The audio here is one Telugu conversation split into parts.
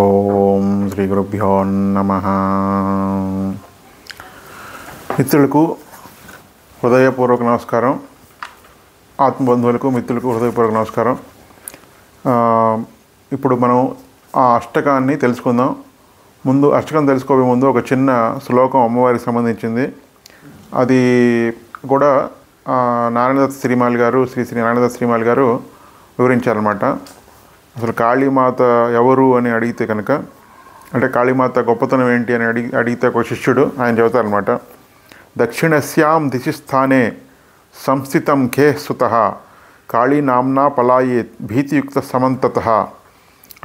ఓం శ్రీ గురుభ్యో నమః. మిత్రులకు హృదయపూర్వక నమస్కారం. ఆత్మబంధువులకు మిత్రులకు హృదయపూర్వక నమస్కారం. ఇప్పుడు మనం ఆ అష్టకాన్ని తెలుసుకుందాం. ముందు అష్టకం తెలుసుకోవే ముందు ఒక చిన్న శ్లోకం అమ్మవారికి సంబంధించింది. అది కూడా నారాయణదత్త శ్రీమాల్ గారు శ్రీ నారాయణదత్త శ్రీమాల్ గారు వివరించారన్నమాట. అసలు కాళీమాత ఎవరు అని అడిగితే కనుక, అంటే కాళీమాత గొప్పతనం ఏంటి అని అడిగితే ఒక శిష్యుడు ఆయన చెబుతారనమాట. దక్షిణస్యాం దిశి స్థానే సంస్థితం ఖే సుతః కాళీ నామ్నా పలాయేత్ భీతియుక్త సమంతతః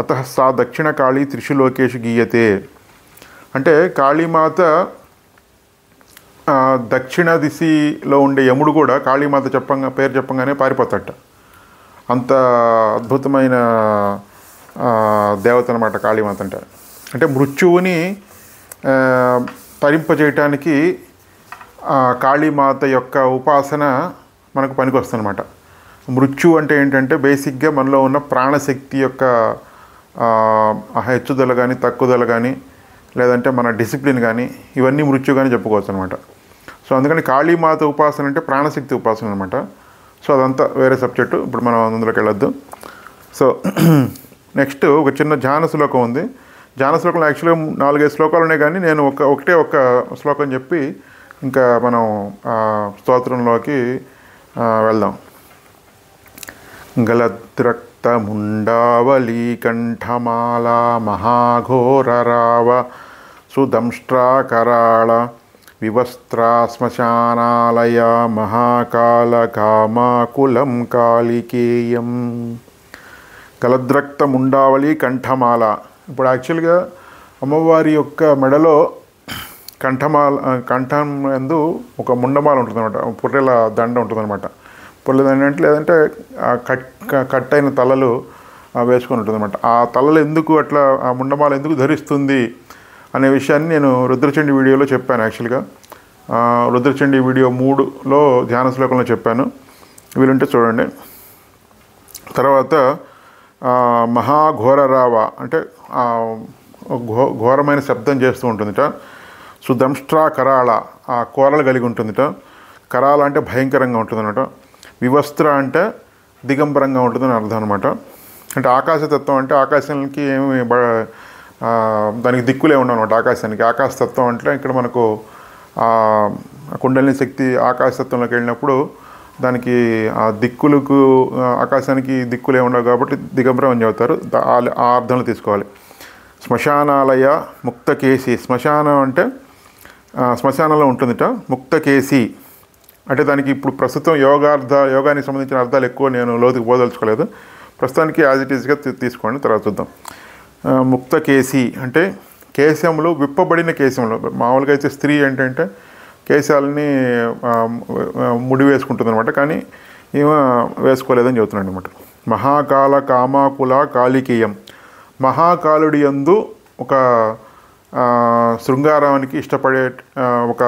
అతః సా దక్షిణ కాళీ త్రిషు లోకేషు గీయతే. అంటే కాళీమాత దక్షిణ దిశలో ఉండే యముడు కూడా కాళీమాత పేరు చెప్పంగానే పారిపోతాట. అంత అద్భుతమైన దేవత అనమాట కాళీమాత అంటే మృత్యువుని తరింపజేయటానికి కాళీమాత యొక్క ఉపాసన మనకు పనికొస్తుందన్నమాట. మృత్యు అంటే ఏంటంటే బేసిక్గా మనలో ఉన్న ప్రాణశక్తి యొక్క హెచ్చుదల కానీ తక్కువదల కానీ, లేదంటే మన డిసిప్లిన్ కానీ, ఇవన్నీ మృత్యు కానీ చెప్పుకోవచ్చు అనమాట. సో అందుకని కాళీమాత ఉపాసన అంటే ప్రాణశక్తి ఉపాసన అనమాట. సో అదంతా వేరే సబ్జెక్టు, ఇప్పుడు మనం అందులోకి వెళ్ళొద్దు. సో నెక్స్ట్ ఒక చిన్న ధ్యాన శ్లోకం ఉంది. ధ్యాన శ్లోకంలో యాక్చువల్గా 4-5 శ్లోకాలు ఉన్నాయి, కానీ నేను ఒకటే శ్లోకం చెప్పి ఇంకా మనం స్తోత్రంలోకి వెళ్దాం. గలద్రక్తముండావళీ కంఠమాలా మహాఘోరరావ సుదంష్ట్రాకరాళ వివస్త్రా శ్మశానాలయ మహాకాళకామాకులం కాళికేయం. గలద్రక్తముండావళి కంఠమాల. ఇప్పుడు యాక్చువల్గా అమ్మవారి యొక్క మెడలో కంఠం ఎందు ఒక ముండమాల ఉంటుందన్నమాట, పుర్రెల దండ ఉంటుందన్నమాట. పుర్రెల దండ అంటే లేదంటే కట్ అయిన తలలు వేసుకొని ఉంటుందన్నమాట. ఆ తలలు ఎందుకు అట్లా, ఆ ముండమాల ఎందుకు ధరిస్తుంది అనే విషయాన్ని నేను రుద్రచండి వీడియోలో చెప్పాను. యాక్చువల్గా రుద్రచండి వీడియో 3లో ధ్యాన శ్లోకంలో చెప్పాను, వీలుంటే చూడండి. తర్వాత మహాఘోరరావ అంటే ఘోరమైన శబ్దం చేస్తూ ఉంటుందిట. సుదంష్ట్రా కరాళ, ఆ కోరలు కలిగి ఉంటుందిట. కరాళ అంటే భయంకరంగా ఉంటుందన్నమాట. వివస్త్ర అంటే దిగంబరంగా ఉంటుందని అర్థం అనమాట. అంటే ఆకాశతత్వం అంటే ఆకాశానికి ఏమి దానికి దిక్కులే ఉండవు అనమాట. ఆకాశానికి ఆకాశతత్వం అంటే ఇక్కడ మనకు కుండలిని శక్తి ఆకాశతత్వంలోకి వెళ్ళినప్పుడు దానికి ఆ దిక్కులకు, ఆకాశానికి దిక్కులే ఉండవు కాబట్టి దిగంబరం అని చెబుతారు. ఆ అర్థంలో తీసుకోవాలి. శ్మశానాలయ ముక్తకేసి, శ్మశానం అంటే శ్మశానంలో ఉంటుందిట. ముక్తకేసి అంటే దానికి ఇప్పుడు ప్రస్తుతం యోగానికి సంబంధించిన అర్థాలు ఎక్కువ నేను లోతుకు పోదలుచుకోలేదు. ప్రస్తుతానికి యాజ్ ఇట్ ఈస్గా తీసుకోండి, తర్వాత చూద్దాం. ముక్తకేసి అంటే కేశములు, విప్పబడిన కేశములు. మామూలుగా అయితే స్త్రీ ఏంటంటే కేశాలని ముడి వేసుకుంటుంది అనమాట, కానీ ఈమె వేసుకోలేదని చెబుతున్నాడు అనమాట. మహాకాల కామాకుల కాళికేయం, మహాకాలుడి యందు ఒక శృంగారానికి ఇష్టపడే ఒక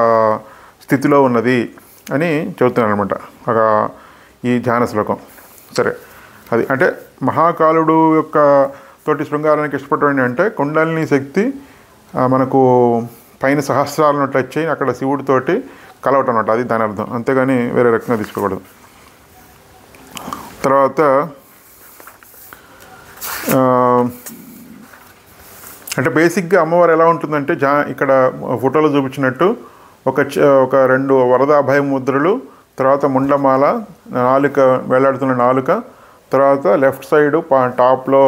స్థితిలో ఉన్నది అని చెబుతున్నాను అనమాట ఈ ధ్యాన శ్లోకం. సరే, అది అంటే మహాకాలుడు యొక్క తోటి శృంగారానికి ఇష్టపడటం అంటే కుండలిని శక్తి మనకు పైన సహస్రాలను టచ్ అయ్యి అక్కడ శివుడితోటి కలవటం అనమాట, అది దాని అర్థం. అంతేగాని వేరే రకంగా తీసుకోకూడదు. తర్వాత అంటే బేసిక్గా అమ్మవారు ఎలా ఉంటుందంటే ఇక్కడ ఫోటోలో చూపించినట్టు ఒక 2 వరదాభయ ముద్రలు, తర్వాత ముండమాల, నాలుక, వేలాడుతున్న నాలుక, తర్వాత లెఫ్ట్ సైడు టాప్లో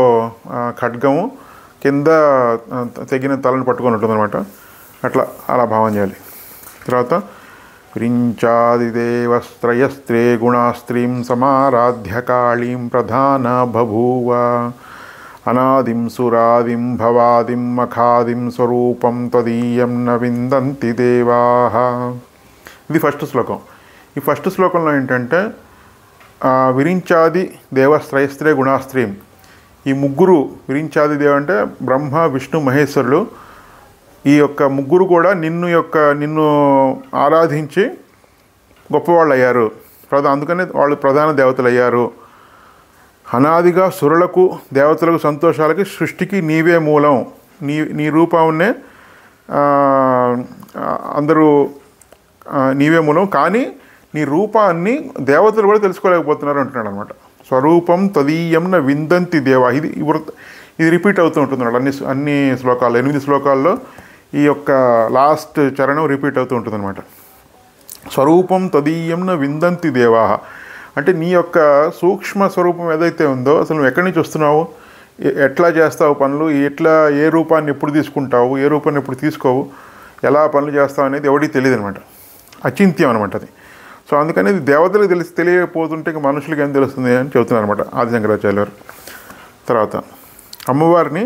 ఖడ్గము, కింద తెగిన తలను పట్టుకొని ఉంటుందన్నమాట. అలా భావం చేయాలి. తర్వాత విరించాదిదేవస్త్రయస్త్రే గుణాస్త్రీం సమారాధ్య కాళీం ప్రధాన బభూవ అనాదిం సురాదిం భవాదిం మఖాదిం స్వరూపం త్వదీయం న విందంతి దేవాః. ఇది ఫస్ట్ శ్లోకం. ఈ ఫస్ట్ శ్లోకంలో ఏంటంటే విరించాది దేవస్త్రయస్త్రే గుణాస్త్రీం, ఈ ముగ్గురు విరించాది దేవ అంటే బ్రహ్మ విష్ణు మహేశ్వరులు, ఈ యొక్క ముగ్గురు కూడా నిన్ను ఆరాధించి గొప్పవాళ్ళు అయ్యారు. అందుకనే వాళ్ళు ప్రధాన దేవతలు అయ్యారు అనాదిగా సురులకు దేవతలకు సంతోషాలకి సృష్టికి నీవే మూలం, నీ రూపాన్నే అందరూ నీవే మూలం, కానీ నీ రూపాన్ని దేవతలు కూడా తెలుసుకోలేకపోతున్నారు అంటున్నాడు అనమాట. స్వరూపం తదీయంన విందంతి దేవా. ఇది రిపీట్ అవుతూ ఉంటుంది అన్ని శ్లోకాల్లో, 8 శ్లోకాల్లో ఈ యొక్క లాస్ట్ చరణం రిపీట్ అవుతూ ఉంటుంది అనమాట. స్వరూపం తదీయంన విందంతి దేవా అంటే నీ యొక్క సూక్ష్మ స్వరూపం ఏదైతే ఉందో అసలు నువ్వు ఎక్కడి నుంచి వస్తున్నావు, ఎట్లా చేస్తావు పనులు, ఏ రూపాన్ని ఎప్పుడు తీసుకుంటావు, ఏ రూపాన్ని ఎప్పుడు తీసుకోవు, ఎలా పనులు చేస్తావు అనేది ఎవరికి తెలియదు అనమాట. అచింత్యం అనమాట అది. సో అందుకని ఇది దేవతలకు తెలియకపోతుంటే ఇంకా మనుషులకి ఏం తెలుస్తుంది అని చెబుతున్నారు అనమాట ఆది శంకరాచార్య గారు. తర్వాత అమ్మవారిని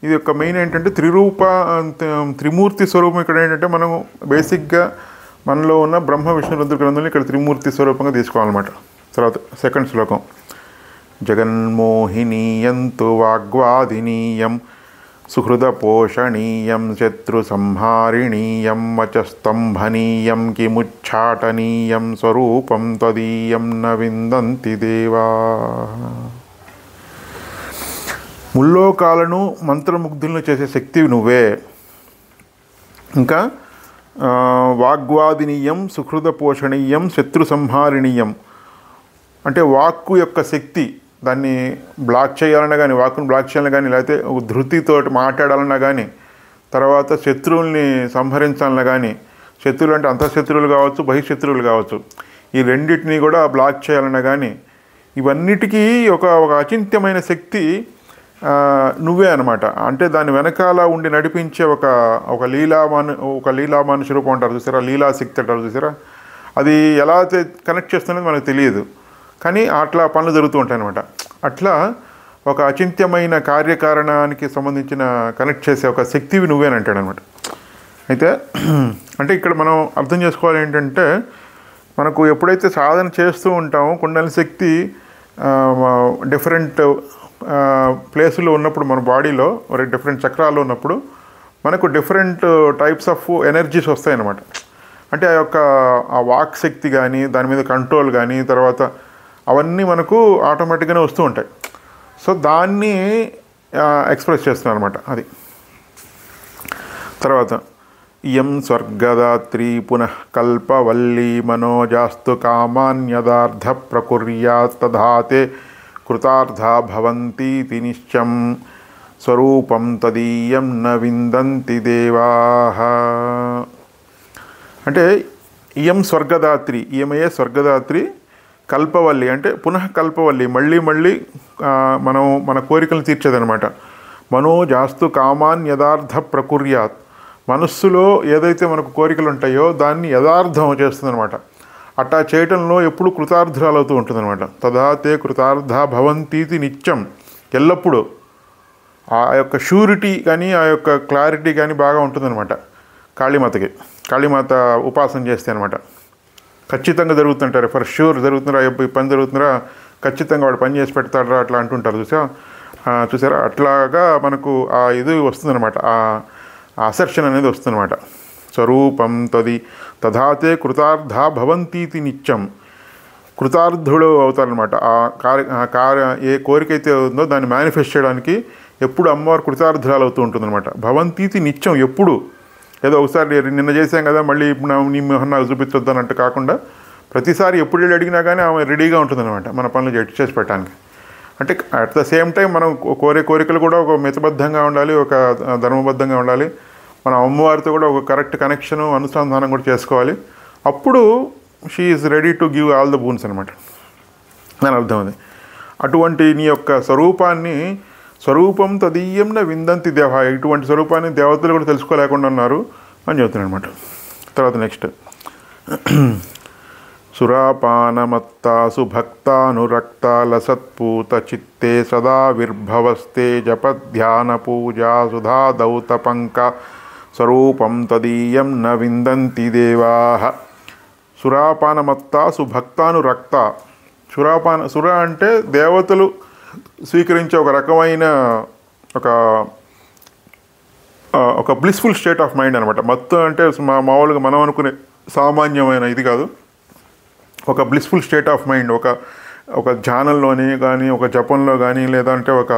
ఇది యొక్క మెయిన్ ఏంటంటే త్రిమూర్తి స్వరూపం. ఇక్కడ ఏంటంటే మనం బేసిక్గా మనలో ఉన్న బ్రహ్మ విష్ణు రుద్ర గ్రంథుల్ని ఇక్కడ త్రిమూర్తి స్వరూపంగా తీసుకోవాలన్నమాట. తర్వాత సెకండ్ శ్లోకం. జగన్మోహినీయం తు వాగ్వాదినీయం సుహృదపోషణీయం శత్రు సంహారిణీయం వచస్తంభనీయం కిముచ్ఛాటనీయం స్వరూపం త్వదీయం న విందంతి దేవా. ముల్లోకాలను మంత్రముగ్ధులను చేసే శక్తివి నువ్వే. ఇంకా వాగ్వాదినీయం సుహృదపోషణీయం శత్రు సంహారిణీయం అంటే వాక్కు యొక్క శక్తి, దాన్ని బ్లాక్ చేయాలన్నా కానీ, వాక్కును బ్లాక్ చేయాలన్నా కానీ, లేకపోతే ధృతితోటి మాట్లాడాలన్నా కానీ, తర్వాత శత్రువుల్ని సంహరించాలన్నా కానీ, శత్రువులు అంటే అంతఃశత్రువులు కావచ్చు, బహిశత్రువులు కావచ్చు, ఈ రెండింటినీ కూడా బ్లాక్ చేయాలన్నా కానీ, ఇవన్నిటికీ ఒక అచింత్యమైన శక్తి నువ్వే అనమాట. అంటే దాని వెనకాల ఉండి నడిపించే ఒక లీలామానుష రూపం అంటారు చూసారా, లీలాశక్తి అంటారు చూసారా, అది ఎలా అయితే కనెక్ట్ చేస్తున్నది మనకు తెలియదు, కానీ అట్లా పనులు జరుగుతూ ఉంటాయి అనమాట. అట్లా ఒక అచింత్యమైన కార్యకారణానికి సంబంధించిన కనెక్ట్ చేసే ఒక శక్తివి నువ్వేని అంటాడు అనమాట. అయితే అంటే ఇక్కడ మనం అర్థం చేసుకోవాలి ఏంటంటే, మనకు ఎప్పుడైతే సాధన చేస్తూ ఉంటామో కుండలి శక్తి డిఫరెంట్ ప్లేసుల్లో ఉన్నప్పుడు, మన బాడీలో డిఫరెంట్ చక్రాల్లో ఉన్నప్పుడు మనకు డిఫరెంట్ టైప్స్ ఆఫ్ ఎనర్జీస్ వస్తాయన్నమాట. అంటే ఆ వాక్ శక్తి కానీ, దాని మీద కంట్రోల్ కానీ, తర్వాత అవన్నీ మనకు ఆటోమేటిక్గానే వస్తూ ఉంటాయి. సో దాన్ని ఎక్స్ప్రెస్ చేస్తున్నాను అనమాట అది. తర్వాత ఇయం స్వర్గదాత్రి పునః కల్పవల్లీ మనోజాస్తు కామాన్యదార్థ ప్రకుర్యాత్ తధాతే కృతార్థా భవంతి నిశ్చం స్వరూపం తదీయం న విందంతి దేవాః. అంటే ఇయం స్వర్గదాత్రి, ఈమెయే స్వర్గదాత్రి, కల్పవల్లి అంటే పునః కల్పవల్లి, మళ్ళీ మన కోరికలను తీర్చేదనమాట. మనోజాస్తు కామాన్ యథార్థ ప్రకుర్యాత్, మనస్సులో ఏదైతే మనకు కోరికలు ఉంటాయో దాన్ని యథార్థం చేస్తుందనమాట. అట్టా చేయటంలో ఎప్పుడు కృతార్థురాలు అవుతూ ఉంటుందన్నమాట. తదాతే కృతార్థ భవంతీతి నిత్యం, ఎల్లప్పుడూ ఆ యొక్క షూరిటీ కానీ, ఆ యొక్క క్లారిటీ కానీ బాగా ఉంటుందన్నమాట. కాళీమాత ఉపాసన చేస్తే అనమాట ఖచ్చితంగా జరుగుతుంటారు, ఫర్ షూర్ జరుగుతున్నారా, ఈ పని జరుగుతున్నారా, ఖచ్చితంగా వాడు పని చేసి పెడతాడరా అట్లా అంటుంటారు చూసారా. అట్లాగా మనకు ఆ ఇది వస్తుందన్నమాట, ఆ అసర్షన్ అనేది వస్తుందన్నమాట. స్వరూపం తధాతే కృతార్థ భవంతీతి నిత్యం, కృతార్థుడు అవుతారనమాట. ఏ కోరిక అయితే ఉందో దాన్ని మేనిఫెస్ట్ చేయడానికి ఎప్పుడు అమ్మవారు కృతార్థురాలు అవుతూ ఉంటుందన్నమాట. భవంతీతి నిత్యం, ఎప్పుడు ఏదో ఒకసారి నిన్న చేసాం కదా మళ్ళీ ఇప్పుడు నీ మొహం నాకు చూపించొద్దన్నట్టు కాకుండా ప్రతిసారి ఎప్పుడు వెళ్ళి అడిగినా కానీ ఆమె రెడీగా ఉంటుందన్నమాట మన పనులు చేసి పెట్టడానికి. అంటే అట్ ద సేమ్ టైం మనం కోరికలు కూడా ఒక మితబద్ధంగా ఉండాలి, ఒక ధర్మబద్ధంగా ఉండాలి. మన అమ్మవారితో కూడా ఒక కరెక్ట్ కనెక్షను, అనుసంధానం కూడా చేసుకోవాలి. అప్పుడు she is ready to give all the Boon's అనమాట, దాని అర్థం అది. అటువంటి నీ యొక్క స్వరూపాన్ని, స్వరూపం తదీయం న విందంతి దేవ, ఇటువంటి స్వరూపాన్ని దేవతలు కూడా తెలుసుకోలేకుండా ఉన్నారు అని చెబుతున్నాను అనమాట. తర్వాత నెక్స్ట్, సురాపానమత్తాసు భక్తానురక్తాలసత్పూత చిత్తే సదా విర్భవస్తే జపధ్యాన పూజా సుధా దౌతపంక స్వరూపం తదీయం న విందంతి దేవాః. సురాపానమత్తాసు భక్తానురక్త, సుర అంటే దేవతలు స్వీకరించే ఒక రకమైన ఒక బ్లిస్ఫుల్ స్టేట్ ఆఫ్ మైండ్ అనమాట. మొత్తం అంటే మామూలుగా మనం అనుకునే సామాన్యమైన ఇది కాదు, ఒక బ్లిస్ఫుల్ స్టేట్ ఆఫ్ మైండ్, ఒక ఒక ధ్యానంలోని కానీ ఒక జపంలో కానీ లేదంటే ఒక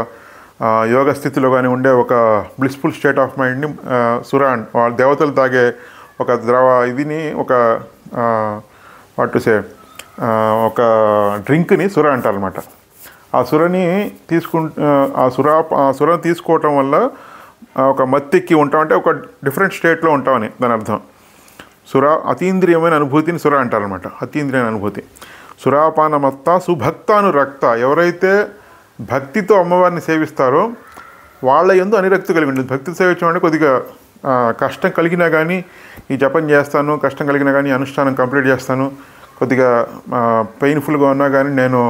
యోగ స్థితిలో కానీ ఉండే ఒక బ్లిస్ఫుల్ స్టేట్ ఆఫ్ మైండ్ని సుర వాళ్ళ దేవతలు తాగే ఒక ఇదిని ఒక వాట్ టు సే ఒక డ్రింక్ని సుర అంటారనమాట. ఆ సురని ఆ సురని తీసుకోవటం వల్ల ఒక మత్తెక్కి ఉంటామంటే ఒక డిఫరెంట్ స్టేట్లో ఉంటామని దాని అర్థం. అతీంద్రియమైన అనుభూతిని సుర అంటారనమాట. అతీంద్రియమైన అనుభూతి. సురాపానమత్త సుభక్తానురక్త. ఎవరైతే భక్తితో అమ్మవారిని సేవిస్తారో వాళ్ళ యందు అనురక్తి కలిగి ఉంటుంది. భక్తి సేవించడం అంటే కొద్దిగా కష్టం కలిగినా కానీ ఈ జపం చేస్తాను, కష్టం కలిగినా కానీ అనుష్ఠానం కంప్లీట్ చేస్తాను, కొద్దిగా పెయిన్ఫుల్గా ఉన్నా కానీ నేను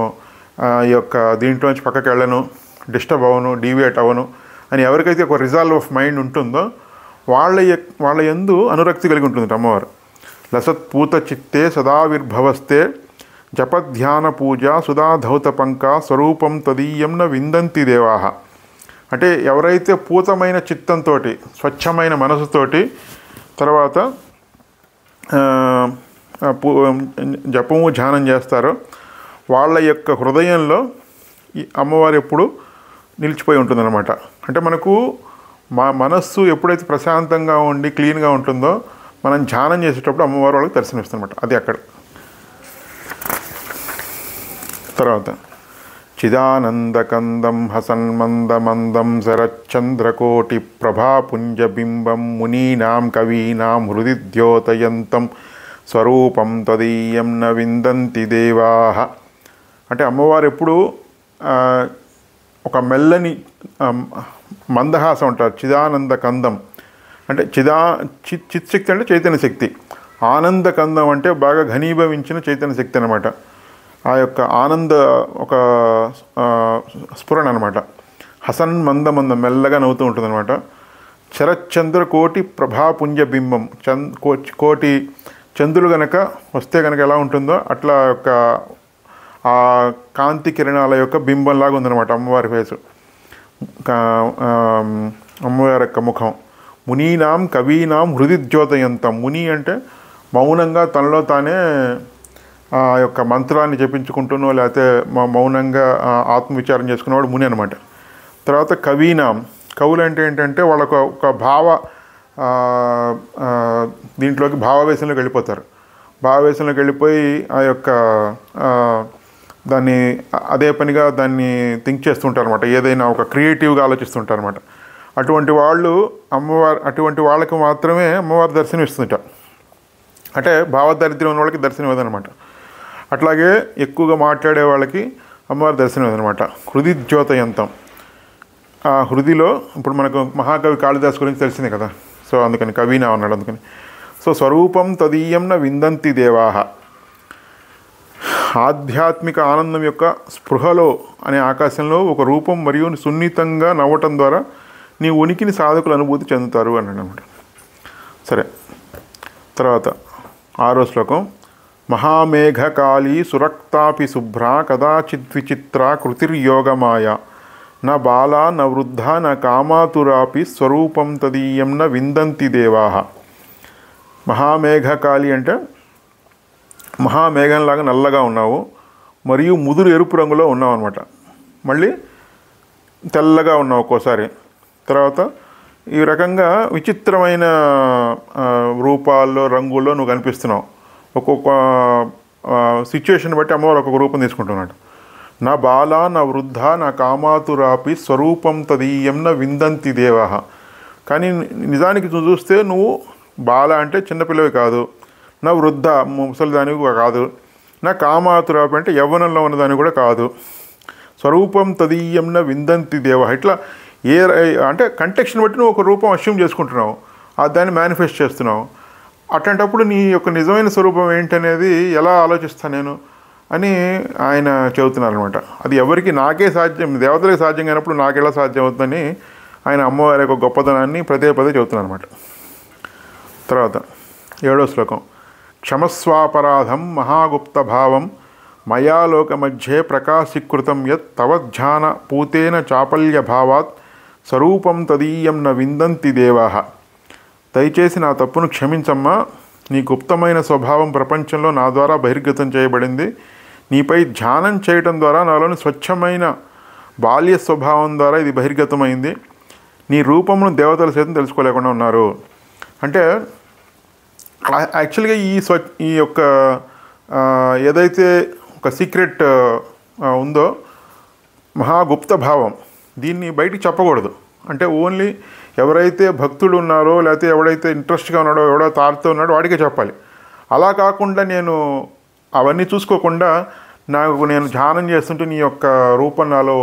ఈ యొక్క దీంట్లోంచి పక్కకి వెళ్ళను, డిస్టర్బ్ అవ్వను, డీవియేట్ అవ్వను అని ఎవరికైతే ఒక రిజాల్వ్ ఆఫ్ మైండ్ ఉంటుందో వాళ్ళ యందు అనురక్తి కలిగి ఉంటుంది అమ్మవారు. లసత్పూత చిత్తే సదావిర్భవస్తే జపధ్యాన పూజ సుధాధౌత పంక స్వరూపం తదీయం న విందంతి దేవాహ. అంటే ఎవరైతే పూతమైన చిత్తంతో స్వచ్ఛమైన మనసుతోటి తర్వాత జపము ధ్యానం చేస్తారో వాళ్ళ యొక్క హృదయంలో ఈ అమ్మవారు ఎప్పుడు నిలిచిపోయి ఉంటుందన్నమాట. అంటే మనకు మా మనస్సు ఎప్పుడైతే ప్రశాంతంగా ఉండి క్లీన్గా ఉంటుందో మనం ధ్యానం చేసేటప్పుడు అమ్మవారు వాళ్ళకి దర్శనమిస్తుందన్నమాట. అది అక్కడ. తర్వాత చిదానందకందం హసన్మందమందం శరచంద్రకోటి ప్రభాపుంజబింబం మునీనాం కవీనాం హృది ద్యోతయంతం స్వరూపం తదీయం న విందంతి దేవాహ. అంటే అమ్మవారు ఎప్పుడు ఒక మెల్లని మందహాసం అంటారు. చిదానంద కందం అంటే చిత్శక్తి అంటే చైతన్య శక్తి. ఆనంద కందం అంటే బాగా ఘనీభవించిన చైతన్య శక్తి అనమాట. ఆ యొక్క ఆనంద ఒక స్ఫురణ అనమాట. హసన్ మంద మెల్లగా నవ్వుతూ ఉంటుంది అనమాట. శరచంద్ర కోటి ప్రభాపుంజ బింబం కోటి చంద్రులు గనక వస్తే కనుక ఎలా ఉంటుందో అట్లా యొక్క ఆ కాంతి కిరణాల యొక్క బింబంలాగా ఉందన్నమాట అమ్మవారి ఫేసు, అమ్మవారి యొక్క ముఖం. మునీనాం కవీనాం హృది ద్యోతయంతం. ముని అంటే మౌనంగా తనలో తానే ఆ యొక్క మంత్రాన్ని జపించుకుంటున్నో లేకపోతే మౌనంగా ఆత్మవిచారం చేసుకున్నవాడు ముని అనమాట. తర్వాత కవీనాం. కవులు అంటే ఏంటంటే వాళ్ళకు ఒక దీంట్లోకి భావావేశంలోకి వెళ్ళిపోతారు. భావావేశంలోకి వెళ్ళిపోయి ఆ యొక్క దాన్ని అదే పనిగా దాన్ని థింక్ చేస్తుంటారు అనమాట. ఏదైనా ఒక క్రియేటివ్గా ఆలోచిస్తుంటారు అనమాట. అటువంటి వాళ్ళకి మాత్రమే అమ్మవారు దర్శనం ఇస్తుంట. అంటే భావదారిద్ర్యం ఉన్న వాళ్ళకి దర్శనం ఇవ్వదనమాట. అట్లాగే ఎక్కువగా మాట్లాడే వాళ్ళకి అమ్మవారి దర్శనం ఇవ్వదనమాట. హృది ద్యోతయంతం. ఆ హృదిలో ఇప్పుడు మనకు మహాకవి కాళిదాస్ గురించి తెలిసిందే కదా. సో అందుకని కవీనా అన్నాడు. అందుకని సో స్వరూపం తదీయం న విందంతి దేవాహ. ఆధ్యాత్మిక ఆనందం యొక్క స్పృహలో అనే ఆకాశంలో ఒక రూపం మరియు సున్నితంగా నవ్వటం ద్వారా నీ ఉనికిని సాధకులు అనుభూతి చెందుతారు అన్నాడు అనమాట. సరే, తర్వాత 6వ శ్లోకం. మహామేఘకాళీ సురక్తాపి శుభ్ర కదాచిద్విచిత్ర కృతిర్యోగమాయ న బాలా న వృద్ధ న కామాతురాపి స్వరూపం తదీయం న విందంతి దేవాహ. మహామేఘకాళి అంటే మహామేఘంలాగా నల్లగా ఉన్నావు మరియు ముదురు ఎరుపు రంగులో ఉన్నావు అనమాట. మళ్ళీ తెల్లగా ఉన్నావు ఒక్కోసారి. తర్వాత ఈ రకంగా విచిత్రమైన రూపాల్లో రంగుల్లో నువ్వు కనిపిస్తున్నావు. ఒక్కొక్క సిచ్యుయేషన్ బట్టి అమ్మవారు ఒక్కొక్క రూపం తీసుకుంటున్నాడు. నా బాల నా వృద్ధ నా కామాతురాపి స్వరూపం తదీయం న విందంతి దేవాహ. కానీ నిజానికి చూస్తే నువ్వు బాల అంటే చిన్నపిల్లవి కాదు, నా వృద్ధ ముసలిదానివి కాదు, నా కామాతురాపి అంటే యవ్వనంలో ఉన్నదాన్ని కూడా కాదు. స్వరూపం తదీయం న విందంతి దేవాహ. ఇట్లా అంటే కంటెక్స్ట్ని బట్టి నువ్వు ఒక రూపం అస్యూమ్ చేసుకుంటున్నావు, దాన్ని మేనిఫెస్ట్ చేస్తున్నావు. అట్లాంటప్పుడు నీ యొక్క నిజమైన స్వరూపం ఏంటనేది ఎలా ఆలోచిస్తాను నేను అని ఆయన చెబుతున్నారు అనమాట. అది ఎవరికి నాకే సాధ్యం, దేవతలకు సాధ్యం కానప్పుడు నాకెలా సాధ్యం అవుతుందని ఆయన అమ్మవారి యొక్క గొప్పతనాన్ని పదే చెబుతున్నారు అనమాట. తర్వాత 7వ శ్లోకం. క్షమస్వాపరాధం మహాగుప్త భావం మయా లోక మధ్యే ప్రకాశీకృతం యత్ తవ ధ్యాన పూతేన చాపల్య భావాత్ స్వరూపం తదీయం న విందంతి దేవాహ. దయచేసి నా తప్పును క్షమించమ్మా. నీ గుప్తమైన స్వభావం ప్రపంచంలో నా ద్వారా బహిర్గతం చేయబడింది. నీపై ధ్యానం చేయటం ద్వారా నాలోని స్వచ్ఛమైన బాల్య స్వభావం ద్వారా ఇది బహిర్గతమైంది. నీ రూపమును దేవతలు సైతం తెలుసుకోలేకుండా ఉన్నారు. అంటే యాక్చువల్గా ఈ యొక్క ఏదైతే ఒక సీక్రెట్ ఉందో మహాగుప్త భావం, దీన్ని బయటికి చెప్పకూడదు. అంటే ఓన్లీ ఎవరైతే భక్తుడు ఉన్నారో లేకపోతే ఎవడైతే ఇంట్రెస్ట్గా ఉన్నాడో ఎవడో తాడుతూ ఉన్నాడో వాడికే చెప్పాలి. అలా కాకుండా నేను అవన్నీ చూసుకోకుండా నేను ధ్యానం చేస్తుంటే నీ యొక్క రూపం నాలో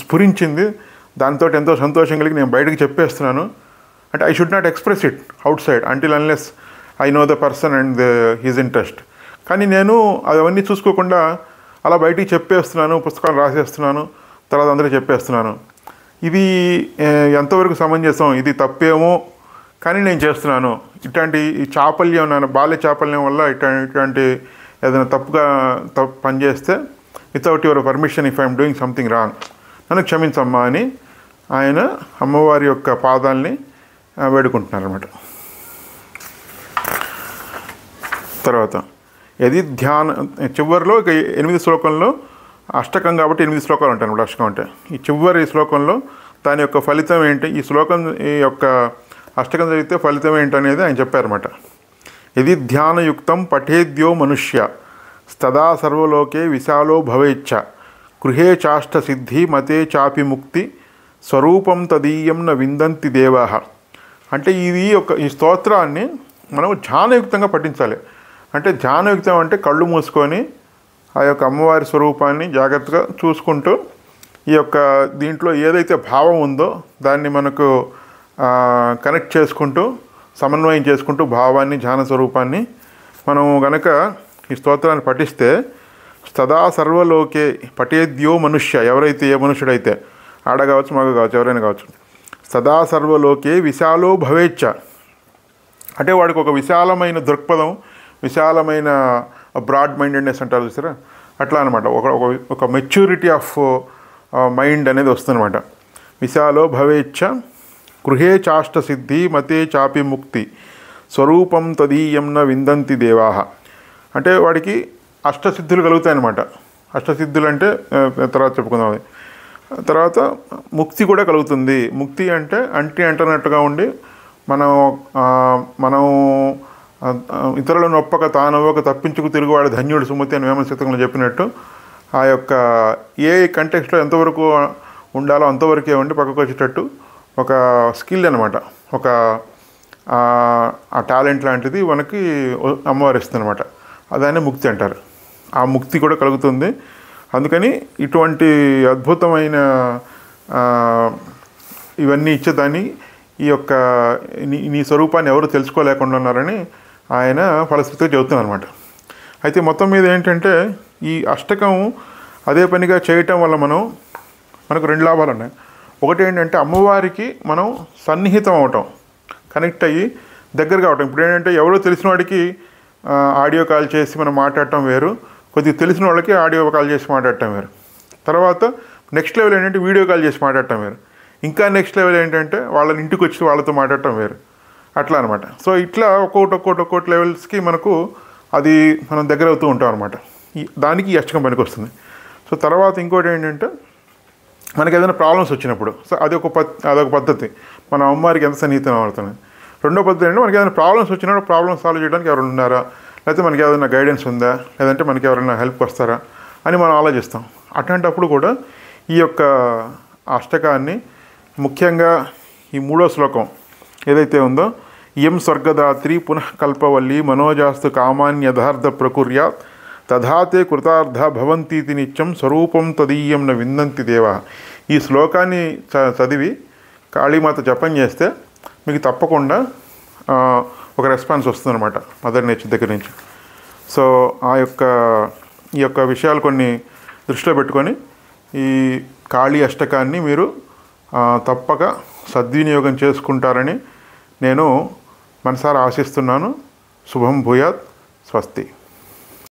స్ఫురించింది, దాంతో ఎంతో సంతోషం కలిగి నేను బయటకు చెప్పేస్తున్నాను. అంటే I should not express it out side until unless I know the person and his interest. కానీ నేను అవన్నీ చూసుకోకుండా అలా బయటికి చెప్పేస్తున్నాను, పుస్తకాలు రాసేస్తున్నాను, తర్వాత అందరికీ చెప్పేస్తున్నాను. ఇది ఎంతవరకు సమంజసం, ఇది తప్పేమో, కానీ నేను చేస్తున్నాను. ఇట్లాంటి ఈ చాపల్యం, బాల్య చాపల్యం వల్ల ఇట్లాంటి ఏదైనా తప్పు పని చేస్తే without your permission if I'm doing something wrong నన్ను క్షమించమ్మా అని ఆయన అమ్మవారి యొక్క పాదాలని వేడుకుంటున్నారు అన్నమాట. తర్వాత యది ధ్యాన చివరిలో 8 శ్లోకంలో అష్టకం కాబట్టి 8 శ్లోకాలు ఉంటాయి అన్నమాట. అష్టకం అంటే ఈ చివరి శ్లోకంలో దాని యొక్క ఫలితం ఏంటి, ఈ యొక్క అష్టకం చదివితే ఫలితం ఏంటనేది ఆయన చెప్పారన్నమాట. యది ధ్యానయుక్తం పఠేద్యో మనుష్య స్తదా సర్వలోకే విశాలో భవేచ్ఛ గృహే చాష్ట సిద్ధి మతే చాపి ముక్తి స్వరూపం తదీయం న విందంతి దేవాః. అంటే ఈ స్తోత్రాన్ని మనం ధ్యానయుక్తంగా పఠించాలి. అంటే ధ్యానయుక్తం అంటే కళ్ళు మూసుకొని ఆ యొక్క అమ్మవారి స్వరూపాన్ని జాగ్రత్తగా చూసుకుంటూ ఈ యొక్క దీంట్లో ఏదైతే భావం ఉందో దాన్ని మనకు కనెక్ట్ చేసుకుంటూ సమన్వయం చేసుకుంటూ భావాన్ని ధ్యాన స్వరూపాన్ని మనం గనక ఈ స్తోత్రాన్ని పఠిస్తే సదా సర్వలోకే పఠేద్యో మనుష్య, ఎవరైతే ఏ మనుష్యుడైతే ఆడ కావచ్చు మగ కావచ్చు ఎవరైనా కావచ్చు, సదా సర్వలోకే విశాలో భవేచ్ఛ అంటే వాడికి ఒక విశాలమైన దృక్పథం, విశాలమైన బ్రాడ్ మైండెడ్నెస్ అంటారు చూసారా, అట్లా అనమాట. ఒక మెచ్యూరిటీ ఆఫ్ మైండ్ అనేది వస్తుందన్నమాట. విశాలో భవేచ్ఛ గృహే చాష్ట సిద్ధి మతే చాపి ముక్తి స్వరూపం తదీయం న విందంతి దేవాః. అంటే వాడికి అష్టసిద్ధులు కలుగుతాయి అన్నమాట. అష్టసిద్ధులు అంటే తర్వాత చెప్పుకుందాం. అది తర్వాత ముక్తి కూడా కలుగుతుంది. ముక్తి అంటే అంటున్నట్టుగా ఉండి మనం ఇతరులను నొప్పక తానవ్వక తప్పించుకు తిరుగువాడు ధన్యుడు సుమతి అని వేమన శతకంలో చెప్పినట్టు ఆ యొక్క ఏ కంటెక్స్ట్లో ఎంతవరకు ఉండాలో అంతవరకే ఉండి పక్కకు వచ్చేటట్టు ఒక స్కిల్ అనమాట, ఒక ఆ టాలెంట్ లాంటిది మనకి అమ్మవారు ఇస్తుంది అనమాట. అదాన్ని ముక్తి అంటారు. ఆ ముక్తి కూడా కలుగుతుంది. అందుకని ఇటువంటి అద్భుతమైన ఇవన్నీ ఇచ్చేదాన్ని ఈ యొక్క నీ స్వరూపాన్ని ఎవరు తెలుసుకోలేకుండా ఉన్నారని ఆయన ఫలశ్రుతిగా చెబుతున్నారు అనమాట. అయితే మొత్తం మీద ఏంటంటే ఈ అష్టకం అదే పనిగా చేయటం వల్ల మనకు 2 లాభాలు ఉన్నాయి. ఒకటి ఏంటంటే అమ్మవారికి మనం సన్నిహితం అవటం, కనెక్ట్ అయ్యి దగ్గర కావటం. ఇప్పుడు ఏంటంటే ఎవరో తెలిసిన వాడికి ఆడియో కాల్ చేసి మనం మాట్లాడటం వేరు, కొద్దిగా తెలిసిన వాళ్ళకి ఆడియో కాల్ చేసి మాట్లాడటం వేరు. తర్వాత నెక్స్ట్ లెవెల్ ఏంటంటే వీడియో కాల్ చేసి మాట్లాడటం వేరు. ఇంకా నెక్స్ట్ లెవెల్ ఏంటంటే వాళ్ళని ఇంటికి వచ్చి వాళ్ళతో మాట్లాడటం వేరు, అట్లా అనమాట. సో ఇట్లా ఒక్కొక్కటి లెవెల్స్కి అది మనం దగ్గర అవుతూ ఉంటాం అనమాట. దానికి ఈ అష్టకం పనికి వస్తుంది. సో తర్వాత ఇంకోటి ఏంటంటే మనకి ఏదైనా ప్రాబ్లమ్స్ వచ్చినప్పుడు, సో అదొక పద్ధతి, మన అమ్మవారికి ఎంత సన్నిహితం అవుతుంది. రెండో పద్ధతి ఏంటంటే మనకి ఏదైనా ప్రాబ్లమ్స్ వచ్చినప్పుడు ప్రాబ్లమ్స్ సాల్వ్ చేయడానికి ఎవరైనా ఉన్నారా, లేకపోతే మనకి ఏదైనా గైడెన్స్ ఉందా, లేదంటే మనకి ఎవరైనా హెల్ప్ వస్తారా అని మనం ఆలోచిస్తాం. అట్లాంటప్పుడు కూడా ఈ యొక్క అష్టకాన్ని ముఖ్యంగా ఈ 3వ శ్లోకం ఏదైతే ఉందో, ఇయం స్వర్గదాత్రి పునః కల్పవల్లి మనోజాస్తు కామాన్యథార్థ ప్రకుర్యాత్ తథాతే కృతార్థ భవంతీతి నిత్యం స్వరూపం తదీయం న విందంతి దేవాః. ఈ శ్లోకాన్ని చదివి కాళీమాత జపం చేస్తే మీకు తప్పకుండా ఒక రెస్పాన్స్ వస్తుందన్నమాట మదర్ నేచర్ దగ్గర నుంచి. సో ఈ యొక్క విషయాలు కొన్ని దృష్టిలో పెట్టుకొని ఈ కాళీ అష్టకాన్ని మీరు తప్పక సద్వినియోగం చేసుకుంటారని నేను మనసారా ఆశిస్తున్నాను. శుభం భూయాత్. స్వస్తి.